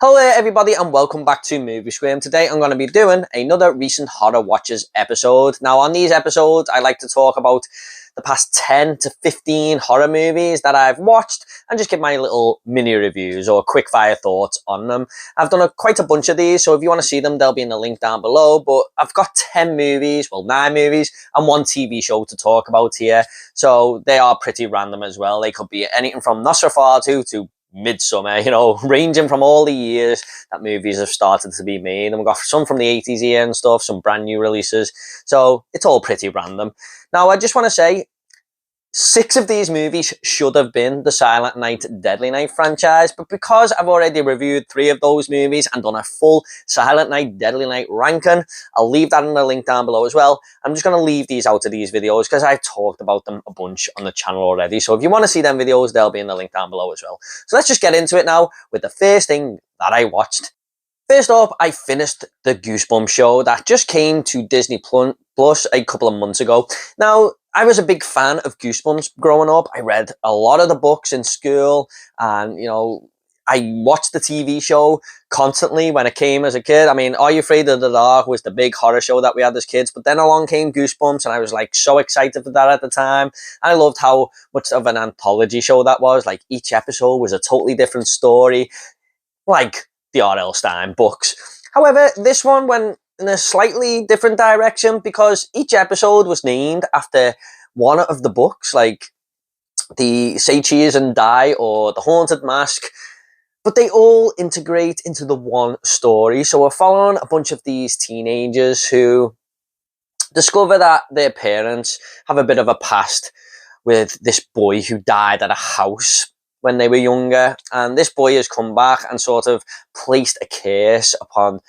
Hello there everybody and welcome back to Movie Squirm. Today I'm going to be doing another recent Horror Watches episode. Now on these episodes I like to talk about the past 10 to 15 horror movies that I've watched and just give my little mini reviews or quick fire thoughts on them. I've done quite a bunch of these, so if you want to see them they'll be in the link down below, but I've got 10 movies, well 9 movies and 1 TV show to talk about here, so they are pretty random as well. They could be anything from Nosferatu to Midsummer, ranging from all the years that movies have started to be made. And we've got some from the 80s here and stuff, some brand new releases. So it's all pretty random. Now, I just want to say, 6 of these movies should have been the Silent Night, Deadly Night franchise, but because I've already reviewed 3 of those movies and done a full Silent Night, Deadly Night ranking, I'll leave that in the link down below as well. I'm just going to leave these out of these videos because I've talked about them a bunch on the channel already. So if you want to see them videos, they'll be in the link down below as well. So let's just get into it now with the first thing that I watched. First off, I finished the Goosebumps show that just came to Disney Plus a couple of months ago. Now, I was a big fan of Goosebumps growing up. I read a lot of the books in school and, I watched the TV show constantly when it came as a kid. I mean, Are You Afraid of the Dark was the big horror show that we had as kids, but then along came Goosebumps and I was like so excited for that at the time. I loved how much of an anthology show that was. Like each episode was a totally different story, like the R.L. Stine books. However, this one went in a slightly different direction because each episode was named after one of the books, like the Say Cheers and Die or The Haunted Mask, but they all integrate into the one story. So we're following a bunch of these teenagers who discover that their parents have a bit of a past with this boy who died at a house when they were younger, and this boy has come back and sort of placed a curse upon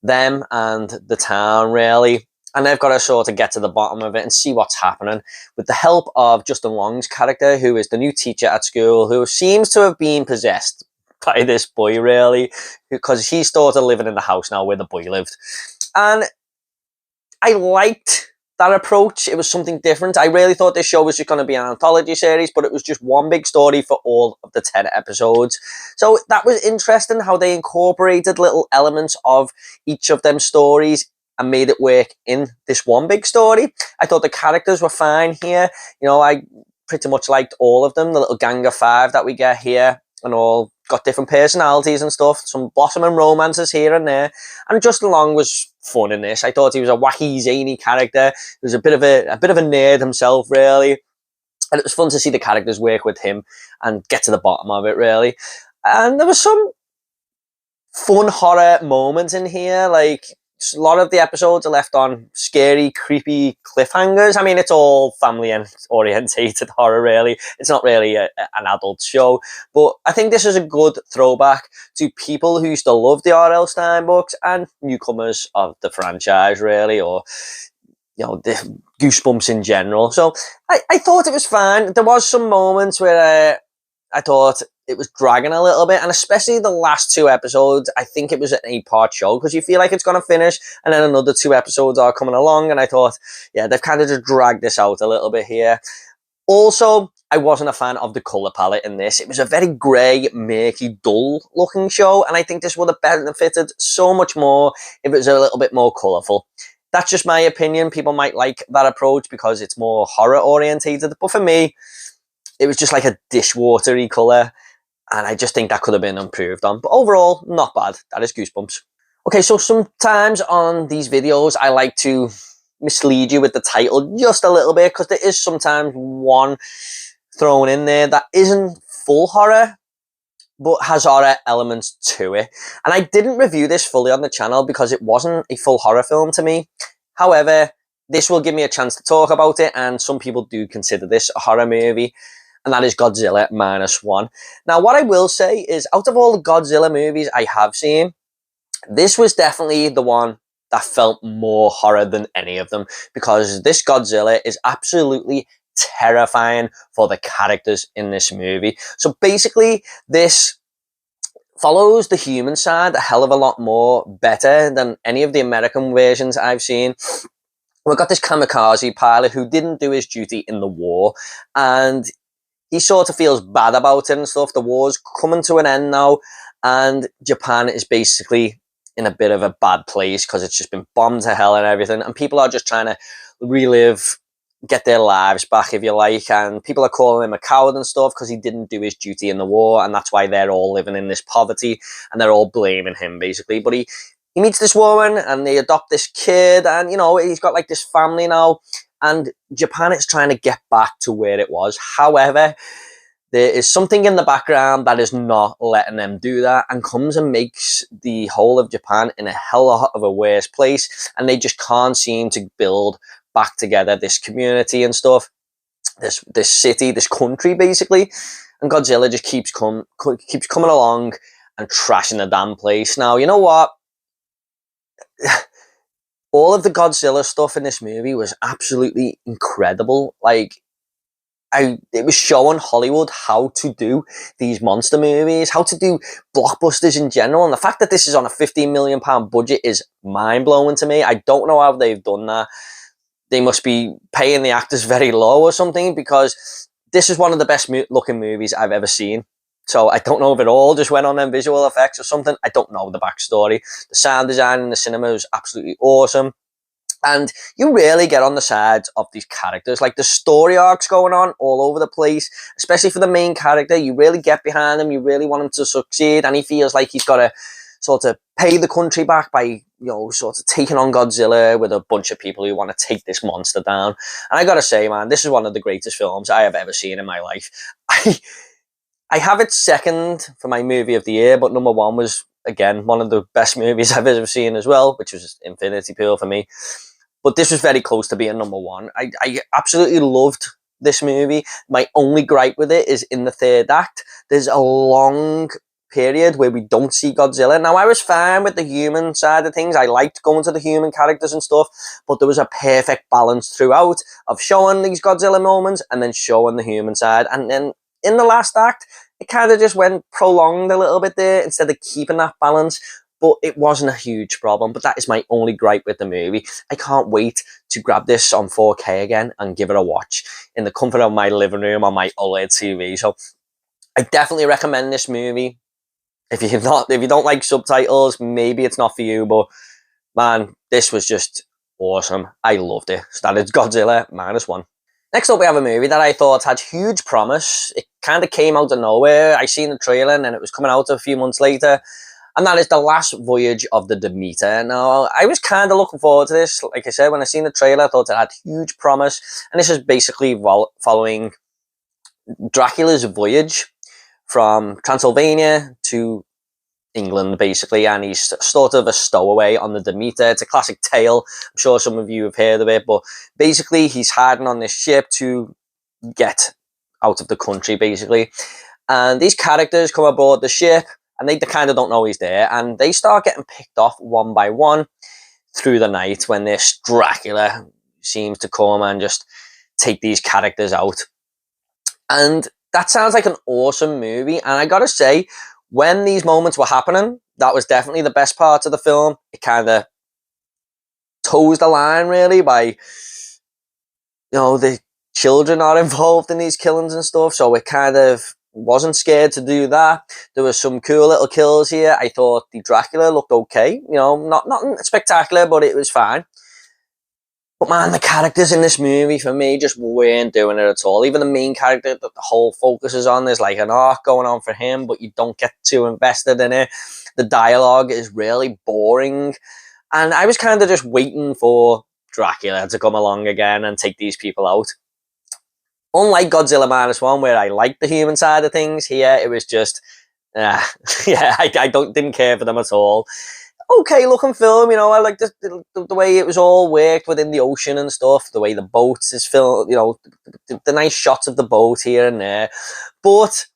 them and the town, really, and they've got to sort of get to the bottom of it and see what's happening with the help of Justin Long's character, who is the new teacher at school, who seems to have been possessed by this boy, really, because he's sort of living in the house now where the boy lived. And I liked that approach. It was something different. I really thought this show was just going to be an anthology series, but it was just one big story for all of the 10 episodes. So that was interesting how they incorporated little elements of each of them stories and made it work in this one big story. I thought the characters were fine here. I pretty much liked all of them. The little gang of 5 that we get here and all got different personalities and stuff. Some blossoming romances here and there. And Justin Long was fun in this. I thought he was a wacky, zany character. He was a bit of a nerd himself, really. And it was fun to see the characters work with him and get to the bottom of it, really. And there was some fun horror moments in here. Like, a lot of the episodes are left on scary, creepy cliffhangers. I mean, it's all family-orientated horror, really. It's not really an adult show. But I think this is a good throwback to people who used to love the R.L. Stine books and newcomers of the franchise, really, or, the Goosebumps in general. So I thought it was fine. There was some moments where I thought it was dragging a little bit, and especially the last 2 episodes. I think it was an 8-part show because you feel like it's going to finish and then another 2 episodes are coming along, and I thought, yeah, they've kind of just dragged this out a little bit here. Also, I wasn't a fan of the colour palette in this. It was a very grey, murky, dull looking show, and I think this would have benefited so much more if it was a little bit more colourful. That's just my opinion. People might like that approach because it's more horror orientated, but for me, it was just like a dishwatery colour, and I just think that could have been improved on. But overall, not bad. That is Goosebumps. Okay, so sometimes on these videos, I like to mislead you with the title just a little bit because there is sometimes one thrown in there that isn't full horror, but has horror elements to it. And I didn't review this fully on the channel because it wasn't a full horror film to me. However, this will give me a chance to talk about it, and some people do consider this a horror movie, and that is Godzilla -1. Now, what I will say is, out of all the Godzilla movies I have seen, this was definitely the one that felt more horror than any of them, because this Godzilla is absolutely terrifying for the characters in this movie. So basically, this follows the human side a hell of a lot more better than any of the American versions I've seen. We've got this kamikaze pilot who didn't do his duty in the war, and he sort of feels bad about it and stuff. The war's coming to an end now, And Japan is basically in a bit of a bad place because it's just been bombed to hell and everything, and people are just trying to relive, get their lives back, if you like, and people are calling him a coward and stuff because he didn't do his duty in the war, and that's why they're all living in this poverty, and they're all blaming him, basically. But he meets this woman, and they adopt this kid, and, you know, he's got, like, this family now, and Japan is trying to get back to where it was. However, there is something in the background that is not letting them do that, and comes and makes the whole of Japan in a hell of a worse place, and they just can't seem to build back together this community and stuff, this city, this country, basically. And Godzilla just keeps coming along and trashing the damn place. Now, you know what? All of the Godzilla stuff in this movie was absolutely incredible. Like, it was showing Hollywood how to do these monster movies, how to do blockbusters in general. And the fact that this is on a £15 million budget is mind-blowing to me. I don't know how they've done that. They must be paying the actors very low or something, because this is one of the best looking movies I've ever seen. So I don't know if it all just went on them visual effects or something. I don't know the backstory. The sound design in the cinema was absolutely awesome. And you really get on the sides of these characters. Like, the story arcs going on all over the place, especially for the main character. You really get behind him. You really want him to succeed. And he feels like he's got to sort of pay the country back by, you know, sort of taking on Godzilla with a bunch of people who want to take this monster down. And I got to say, man, this is one of the greatest films I have ever seen in my life. I have it second for my movie of the year, but number one was, again, one of the best movies I've ever seen as well, which was Infinity Pool for me. But this was very close to being number one. I absolutely loved this movie. My only gripe with it is in the third act, there's a long period where we don't see Godzilla. Now, I was fine with the human side of things. I liked going to the human characters and stuff, but there was a perfect balance throughout of showing these Godzilla moments and then showing the human side. And then in the last act, it kind of just went prolonged a little bit there instead of keeping that balance. But it wasn't a huge problem. But that is my only gripe with the movie. I can't wait to grab this on 4K again and give it a watch in the comfort of my living room on my OLED TV. So I definitely recommend this movie. If you don't like subtitles, maybe it's not for you. But man, this was just awesome. I loved it. So that is Godzilla -1. Next up, we have a movie that I thought had huge promise. It kind of came out of nowhere. I seen the trailer and then it was coming out a few months later. And that is The Last Voyage of the Demeter. Now, I was kind of looking forward to this. Like I said, when I seen the trailer, I thought it had huge promise. And this is basically following Dracula's voyage from Transylvania to England, basically. And he's sort of a stowaway on the Demeter. It's a classic tale. I'm sure some of you have heard of it. But basically, he's hiding on this ship to get out of the country, basically. And these characters come aboard the ship, and they kind of don't know he's there, and they start getting picked off one by one through the night when this Dracula seems to come and just take these characters out. And that sounds like an awesome movie, and I gotta say, when these moments were happening, that was definitely the best part of the film. It kind of toes the line, really, by, you know, the children are involved in these killings and stuff, so it kind of wasn't scared to do that. There were some cool little kills here. I thought the Dracula looked okay. You know, nothing spectacular, but it was fine. But man, the characters in this movie, for me, just weren't doing it at all. Even the main character that the whole focus is on, there's like an arc going on for him, but you don't get too invested in it. The dialogue is really boring. And I was kind of just waiting for Dracula to come along again and take these people out. Unlike Godzilla -1, where I liked the human side of things, here it was just, yeah, I didn't care for them at all. Okay looking film, you know, I like the way it was all worked within the ocean and stuff, the way the boat is filmed, you know, the nice shots of the boat here and there. But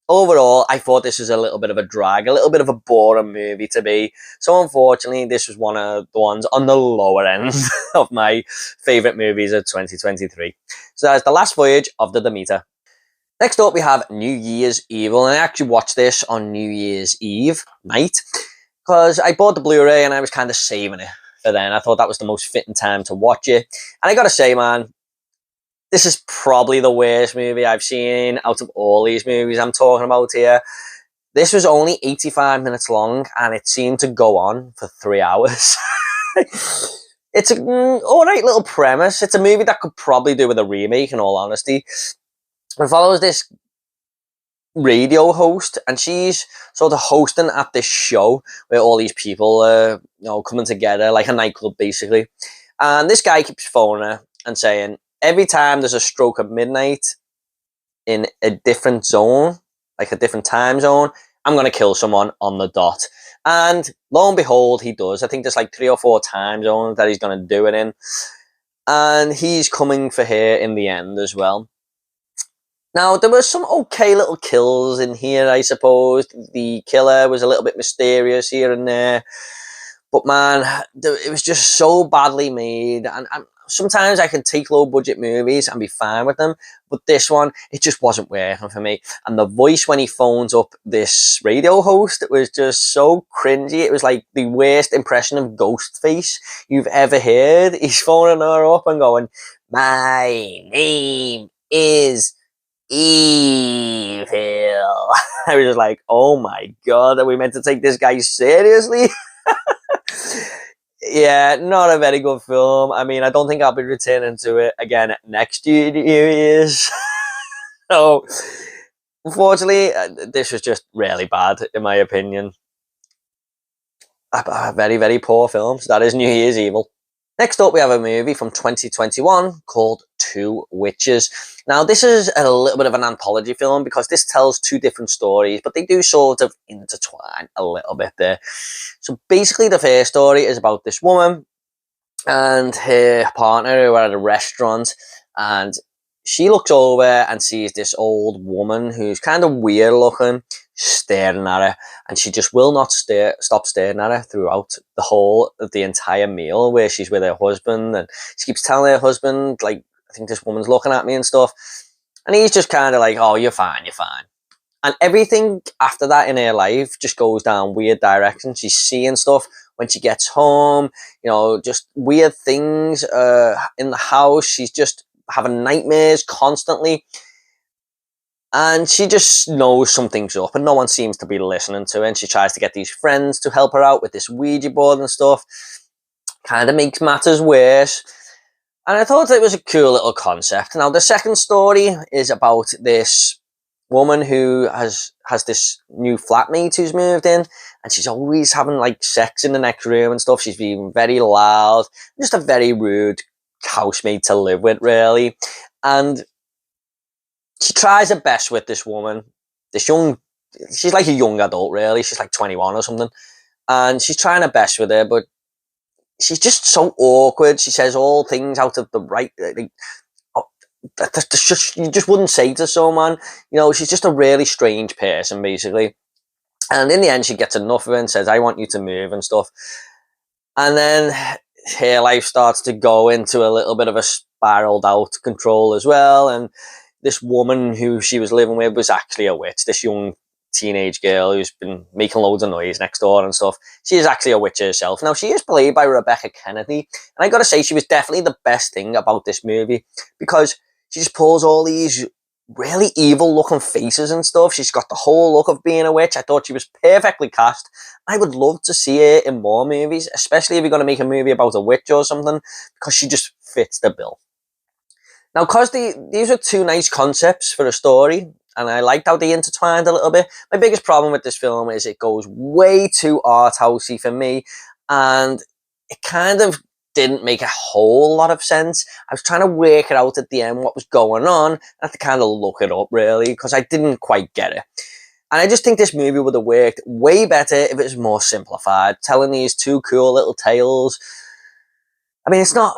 overall, I thought this was a little bit of a drag, a little bit of a boring movie to be. So unfortunately, this was one of the ones on the lower end of my favourite movies of 2023. So that's The Last Voyage of the Demeter. Next up, we have New Year's Evil. And I actually watched this on New Year's Eve night, because I bought the Blu-ray and I was kind of saving it for then. I thought that was the most fitting time to watch it. And I gotta say, man, this is probably the worst movie I've seen out of all these movies I'm talking about here. This was only 85 minutes long, and it seemed to go on for 3 hours. It's an alright little premise. It's a movie that could probably do with a remake, in all honesty. It follows this radio host, and she's sort of hosting at this show where all these people are, coming together, like a nightclub, basically. And this guy keeps phoning her and saying, every time there's a stroke at midnight in a different zone, like a different time zone, I'm going to kill someone on the dot. And lo and behold, he does. I think there's like 3 or 4 time zones that he's going to do it in. And he's coming for her in the end as well. Now, there were some okay little kills in here, I suppose. The killer was a little bit mysterious here and there. But man, it was just so badly made. And sometimes I can take low-budget movies and be fine with them. But this one, it just wasn't working for me. And the voice when he phones up this radio host, it was just so cringy. It was like the worst impression of Ghostface you've ever heard. He's phoning her up and going, "My name is evil." I was just like, oh my god, are we meant to take this guy seriously? Yeah, not a very good film. I mean, I don't think I'll be returning to it again next year, New Year's. So, unfortunately, this was just really bad, in my opinion. A very, very poor film. So that is New Year's Evil. Next up, we have a movie from 2021 called Two Witches. Now, this is a little bit of an anthology film because this tells 2 different stories, but they do sort of intertwine a little bit there. So basically, the first story is about this woman and her partner who are at a restaurant, and she looks over and sees this old woman who's kind of weird looking, staring at her, and she just will not stop staring at her throughout the whole of the entire meal where she's with her husband, and she keeps telling her husband, like, I think this woman's looking at me and stuff, and he's just kind of like, oh, you're fine. And everything after that in her life just goes down weird directions. She's seeing stuff when she gets home, just weird things in the house. She's just having nightmares constantly. And she just knows something's up and no one seems to be listening to her. And she tries to get these friends to help her out with this Ouija board and stuff. Kind of makes matters worse. And I thought it was a cool little concept. Now, the second story is about this woman who has this new flatmate who's moved in, and she's always having like sex in the next room and stuff. She's being very loud, just a very rude housemate to live with, really. And she tries her best with this woman, she's like a young adult, really. She's like 21 or something, and she's trying her best with her, but she's just so awkward. She says all things out of the right, you just wouldn't say to someone. She's just a really strange person, basically. And in the end, she gets enough of it and says, I want you to move and stuff. And then her life starts to go into a little bit of a spiraled out control as well. And this woman who she was living with was actually a witch. This young teenage girl who's been making loads of noise next door and stuff. She is actually a witch herself. Now, she is played by Rebecca Kennedy. And I gotta say, she was definitely the best thing about this movie, because she just pulls all these really evil looking faces and stuff. She's got the whole look of being a witch. I thought she was perfectly cast. I would love to see her in more movies, especially if you're going to make a movie about a witch or something, because she just fits the bill. Now, because these are 2 nice concepts for a story, and I liked how they intertwined a little bit, my biggest problem with this film is it goes way too art housey for me, and it kind of didn't make a whole lot of sense. I was trying to work it out at the end, what was going on. I had to kind of look it up, really, because I didn't quite get it. And I just think this movie would have worked way better if it was more simplified, telling these 2 cool little tales. I mean, it's not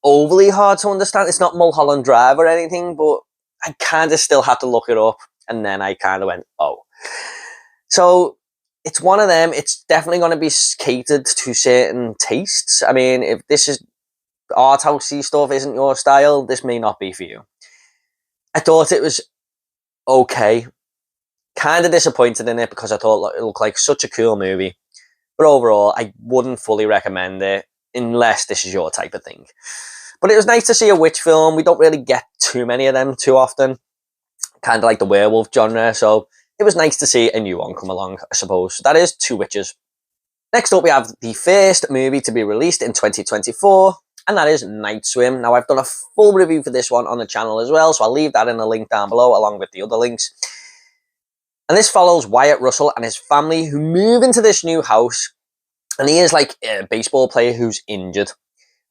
overly hard to understand. It's not Mulholland Drive or anything, but I kind of still had to look it up, and then I kind of went, oh. So it's one of them. It's definitely going to be catered to certain tastes. I mean, if this is art housey stuff isn't your style, this may not be for you. I thought it was okay. Kind of disappointed in it because I thought it looked like such a cool movie. But overall, I wouldn't fully recommend it unless this is your type of thing. But it was nice to see a witch film. We don't really get too many of them too often. Kind of like the werewolf genre. So it was nice to see a new one come along, I suppose. So that is Two Witches. Next up, we have the first movie to be released in 2024, and that is Night Swim. Now, I've done a full review for this one on the channel as well, so I'll leave that in a link down below, along with the other links. And this follows Wyatt Russell and his family, who move into this new house, and he is like a baseball player who's injured.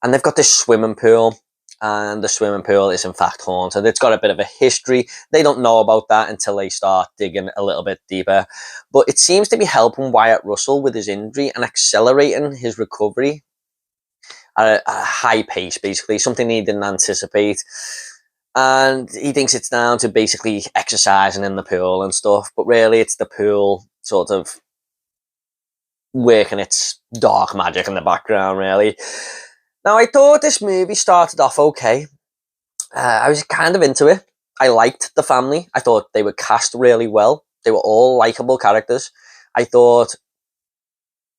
And they've got this swimming pool, and the swimming pool is in fact haunted. It's got a bit of a history. They don't know about that until they start digging a little bit deeper. But it seems to be helping Wyatt Russell with his injury and accelerating his recovery at a high pace, basically, something he didn't anticipate. And he thinks it's down to basically exercising in the pool and stuff, but really it's the pool sort of working its dark magic in the background, really. Now, I thought this movie started off okay. I was kind of into it. I liked the family. I thought they were cast really well. They were all likable characters. I thought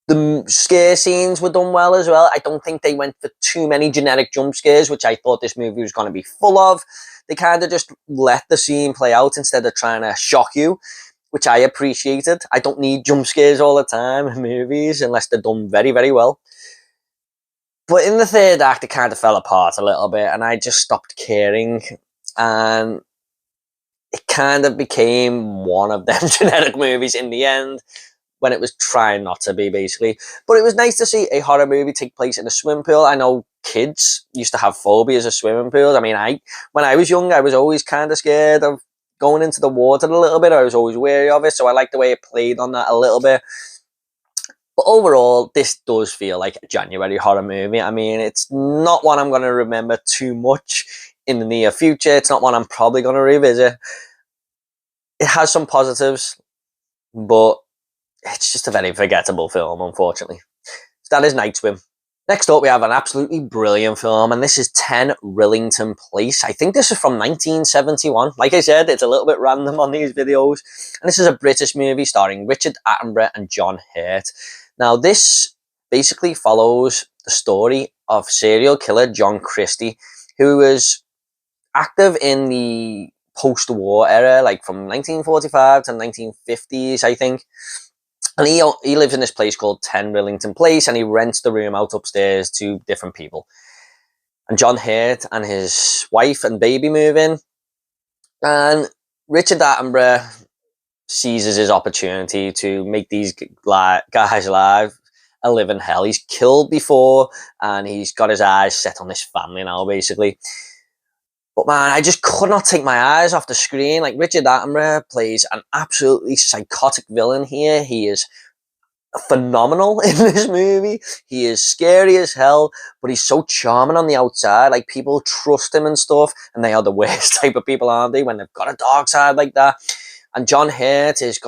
the scare scenes were done well as well. I don't think they went for too many generic jump scares, which I thought this movie was going to be full of. They kind of just let the scene play out instead of trying to shock you, which I appreciated. I don't need jump scares all the time in movies unless they're done very, very well. But in the third act, it kind of fell apart a little bit, and I just stopped caring. And it kind of became one of them generic movies in the end, when it was trying not to be, basically. But it was nice to see a horror movie take place in a swimming pool. I know kids used to have phobias of swimming pools. I mean, when I was young, I was always kind of scared of going into the water a little bit. I was always wary of it, so I liked the way it played on that a little bit. But overall, this does feel like a January horror movie. I mean, it's not one I'm going to remember too much in the near future. It's not one I'm probably going to revisit. It has some positives, but it's just a very forgettable film, unfortunately. So that is Night Swim. Next up, we have an absolutely brilliant film, and this is 10 Willington Place. I think this is from 1971. Like I said, it's a little bit random on these videos. And this is a British movie starring Richard Attenborough and John Hurt. Now, this basically follows the story of serial killer John Christie, who was active in the post-war era, like from 1945 to 1950s, I think. And he lives in this place called 10 Willington Place, and he rents the room out upstairs to different people. And John Hurt and his wife and baby move in, and Richard Attenborough seizes his opportunity to make these guys' lives a living hell. He's killed before, and he's got his eyes set on this family now, basically. But man, I just could not take my eyes off the screen. Like, Richard Attenborough plays an absolutely psychotic villain here. He is phenomenal in this movie. He is scary as hell, but he's so charming on the outside. Like, people trust him and stuff, and they are the worst type of people, aren't they, when they've got a dark side like that. And John Hurt he's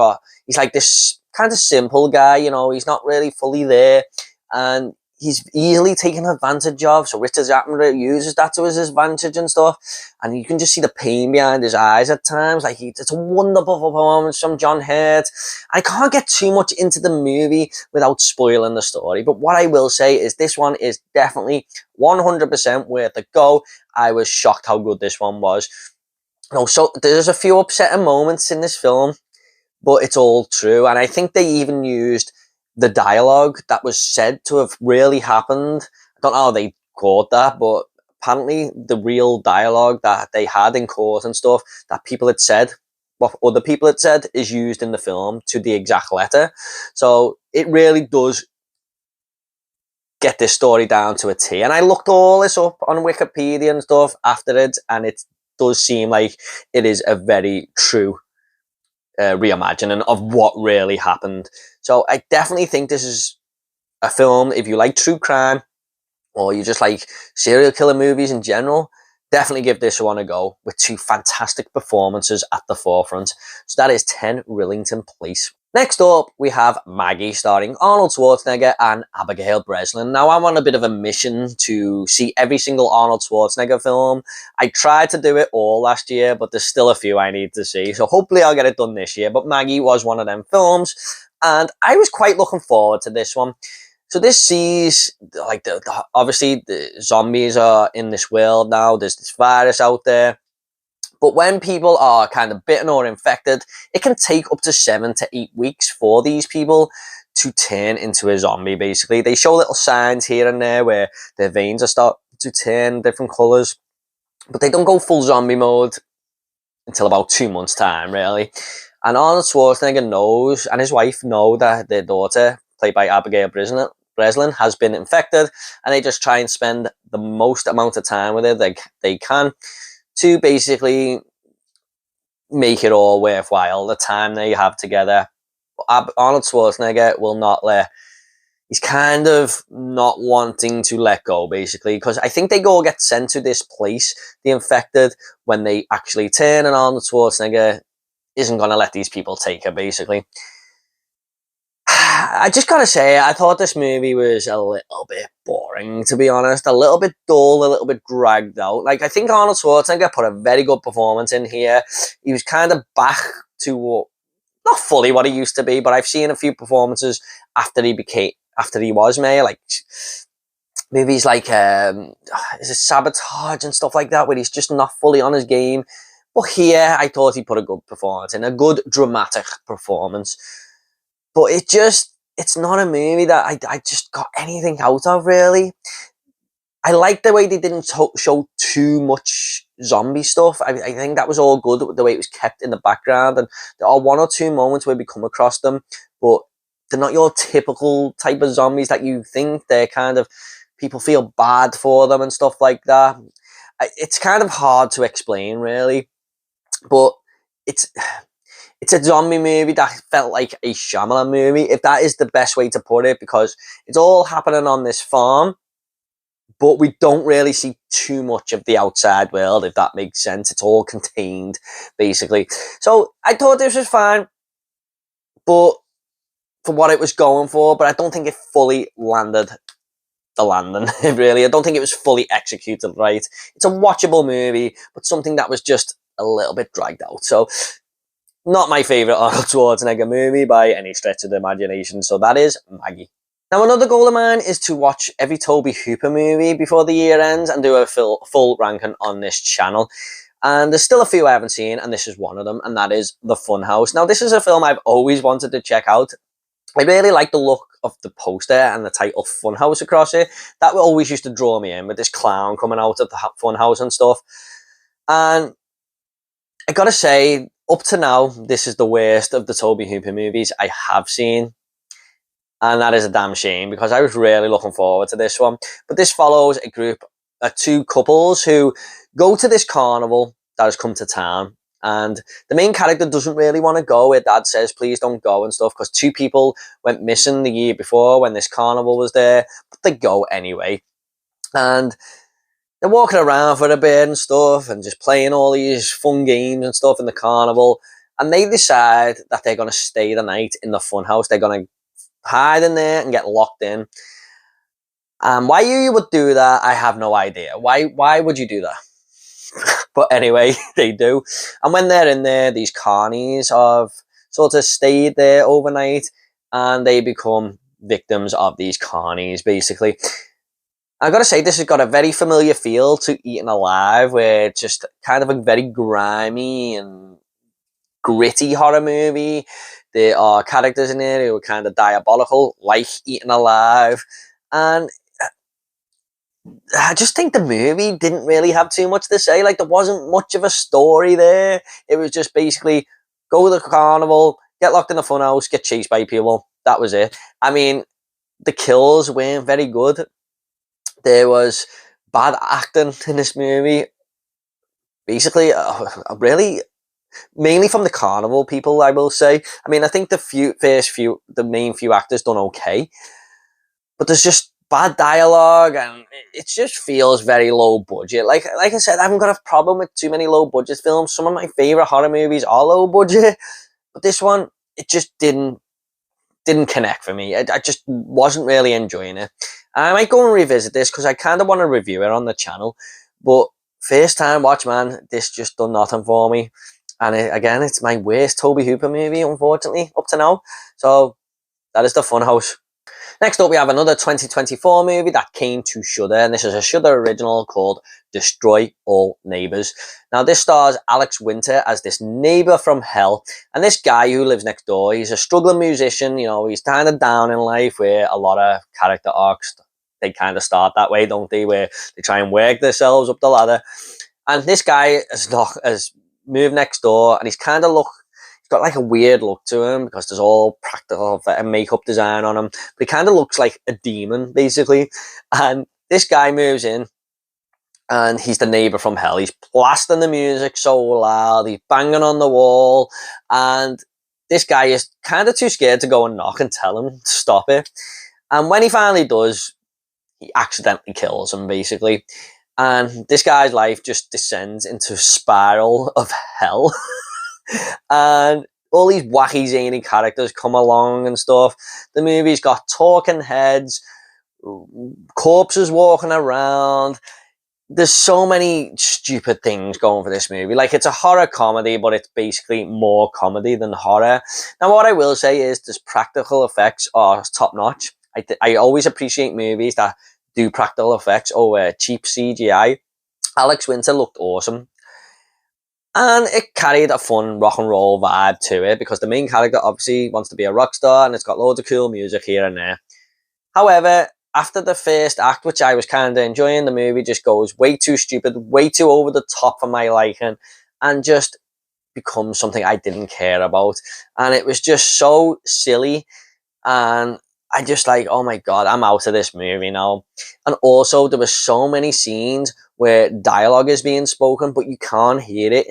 like this kind of simple guy, you know, he's not really fully there, and he's easily taken advantage of. So Richard Attenborough uses that to his advantage and stuff, and you can just see the pain behind his eyes at times. Like, it's a wonderful performance from John Hurt. I can't get too much into the movie without spoiling the story, but what I will say is this one is definitely 100% worth a go. I was shocked how good this one was. So there's a few upsetting moments in this film, but it's all true. And I think they even used the dialogue that was said to have really happened. I don't know how they caught that, but apparently the real dialogue that they had in court and stuff that people had said, what other people had said, is used in the film to the exact letter. So it really does get this story down to a T. And I looked all this up on Wikipedia and stuff after it, and it does seem like it is a very true reimagining of what really happened. So I definitely think this is a film, if you like true crime or you just like serial killer movies in general, definitely give this one a go, with two fantastic performances at the forefront. So that is 10 Willington Place. Next up, we have Maggie, starring Arnold Schwarzenegger and Abigail Breslin. Now, I'm on a bit of a mission to see every single Arnold Schwarzenegger film. I tried to do it all last year, but there's still a few I need to see. So hopefully I'll get it done this year. But Maggie was one of them films, and I was quite looking forward to this one. So this sees, like, obviously the zombies are in this world now. There's this virus out there. But when people are kind of bitten or infected, it can take up to 7 to 8 weeks for these people to turn into a zombie, basically. They show little signs here and there where their veins are starting to turn different colours, but they don't go full zombie mode until about 2 months' time, really. And Arnold Schwarzenegger knows, and his wife know, that their daughter, played by Abigail Breslin, has been infected, and they just try and spend the most amount of time with her they can to basically make it all worthwhile, the time they have together. Arnold Schwarzenegger will not let, he's kind of not wanting to let go, basically, because I think they go get sent to this place, the infected, when they actually turn, and Arnold Schwarzenegger isn't going to let these people take her, basically. I just gotta say, I thought this movie was a little bit boring, to be honest. A little bit dull, a little bit dragged out. Like, I think Arnold Schwarzenegger put a very good performance in here. He was kind of back to, not fully what he used to be, but I've seen a few performances after he was mayor, like movies like is it Sabotage and stuff like that, where he's just not fully on his game. But here, I thought he put a good performance in, a good dramatic performance. But it's not a movie that I just got anything out of, really. I like the way they didn't show too much zombie stuff. I think that was all good, the way it was kept in the background. And there are one or two moments where we come across them, but they're not your typical type of zombies that you think. They're kind of, people feel bad for them and stuff like that. It's kind of hard to explain, really. But it's a zombie movie that felt like a Shyamalan movie, if that is the best way to put it, because it's all happening on this farm, but we don't really see too much of the outside world, if that makes sense. It's all contained, basically. So I thought this was fine, but for what it was going for, but I don't think it fully landed the landing, really. I don't think it was fully executed right. It's a watchable movie, but something that was just a little bit dragged out. So, not my favourite Arnold Schwarzenegger movie by any stretch of the imagination. So that is Maggie. Now, another goal of mine is to watch every Tobe Hooper movie before the year ends and do a full ranking on this channel. And there's still a few I haven't seen, and this is one of them, and that is The Funhouse. Now, this is a film I've always wanted to check out. I really like the look of the poster and the title Funhouse across it. That always used to draw me in, with this clown coming out of the funhouse and stuff. And I gotta say, up to now, this is the worst of the Tobe Hooper movies I have seen. And that is a damn shame, because I was really looking forward to this one. But this follows a group of two couples who go to this carnival that has come to town. And the main character doesn't really want to go. Her dad says, please don't go and stuff, because two people went missing the year before when this carnival was there. But they go anyway. And they're walking around for a bit and stuff, and just playing all these fun games and stuff in the carnival. And they decide that they're going to stay the night in the funhouse. They're going to hide in there and get locked in. Why you would do that, I have no idea. Why would you do that? But anyway, they do. And when they're in there, these carnies have sort of stayed there overnight, and they become victims of these carnies, basically. I've got to say, this has got a very familiar feel to Eaten Alive, where it's just kind of a very grimy and gritty horror movie. There are characters in there who are kind of diabolical, like Eaten Alive. And I just think the movie didn't really have too much to say. Like, there wasn't much of a story there. It was just basically go to the carnival, get locked in the funhouse, get chased by people. That was it. I mean, the kills weren't very good. There was bad acting in this movie. Basically, really, mainly from the carnival people, I will say. I mean, I think the main few actors done okay, but there's just bad dialogue, and it just feels very low budget. Like I said, I haven't got a problem with too many low budget films. Some of my favorite horror movies are low budget, but this one, it just didn't connect for me. I just wasn't really enjoying it. I might go and revisit this, because I kind of want to review it on the channel, but first time watch, man, this just done nothing for me. And again, it's my worst Tobe Hooper movie, unfortunately, up to now. So that is The Funhouse. Next up, we have another 2024 movie that came to Shudder, and this is a Shudder original called Destroy All Neighbors. Now, this stars Alex Winter as this neighbor from hell, and this guy who lives next door, he's a struggling musician. You know, he's kind of down in life, where a lot of character arcs, they kind of start that way, don't they? Where they try and work themselves up the ladder. And this guy has moved next door, and he's got like a weird look to him because there's all practical and makeup design on him. But he kind of looks like a demon, basically. And this guy moves in, and he's the neighbor from hell. He's blasting the music so loud, he's banging on the wall, and this guy is kind of too scared to go and knock and tell him to stop it. And when he finally does, he accidentally kills him, basically. And this guy's life just descends into a spiral of hell. And all these wacky zany characters come along and stuff. The movie's got talking heads, corpses walking around. There's so many stupid things going for this movie. Like, it's a horror comedy, but it's basically more comedy than horror. Now, what I will say is this practical effects are top notch. I always appreciate movies that do practical effects over cheap CGI. Alex Winter looked awesome. And it carried a fun rock and roll vibe to it, because the main character obviously wants to be a rock star, and it's got loads of cool music here and there. However, after the first act, which I was kind of enjoying, the movie just goes way too stupid, way too over the top for my liking, and just becomes something I didn't care about. And it was just so silly, and I just like, oh my god, I'm out of this movie now. And also, there were so many scenes where dialogue is being spoken, but you can't hear it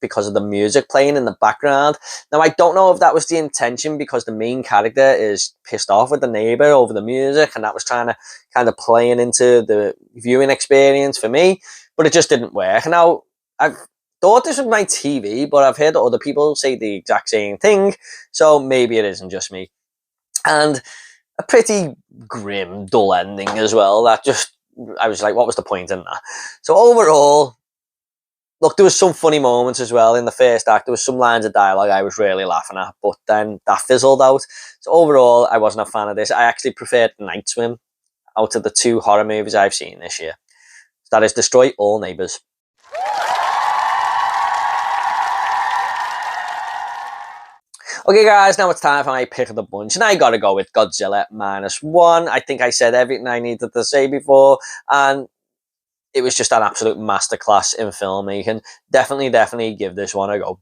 because of the music playing in the background. Now, I don't know if that was the intention, because the main character is pissed off with the neighbor over the music, and that was trying to kind of playing into the viewing experience for me, but it just didn't work. Now, I've thought this was my TV, but I've heard other people say the exact same thing, so maybe it isn't just me. And a pretty grim, dull ending as well. I was like, what was the point in that? So overall, look, there was some funny moments as well in the first act. There was some lines of dialogue I was really laughing at, but then that fizzled out. So overall, I wasn't a fan of this. I actually preferred Night Swim out of the two horror movies I've seen this year. So that is Destroy All Neighbors. Okay, guys, now it's time for my pick of the bunch, and I gotta go with Godzilla -1. I think I said everything I needed to say before, and it was just an absolute masterclass in filmmaking. Definitely give this one a go.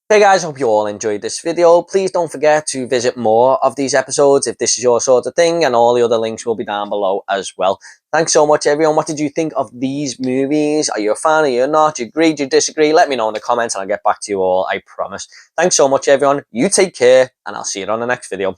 Hey guys, hope you all enjoyed this video. Please don't forget to visit more of these episodes if this is your sort of thing, and all the other links will be down below as well. Thanks so much, everyone. What did you think of these movies? Are you a fan? Are you not? Do you agree? Do you disagree? Let me know in the comments, and I'll get back to you all, I promise. Thanks so much, everyone. You take care, and I'll see you on the next video.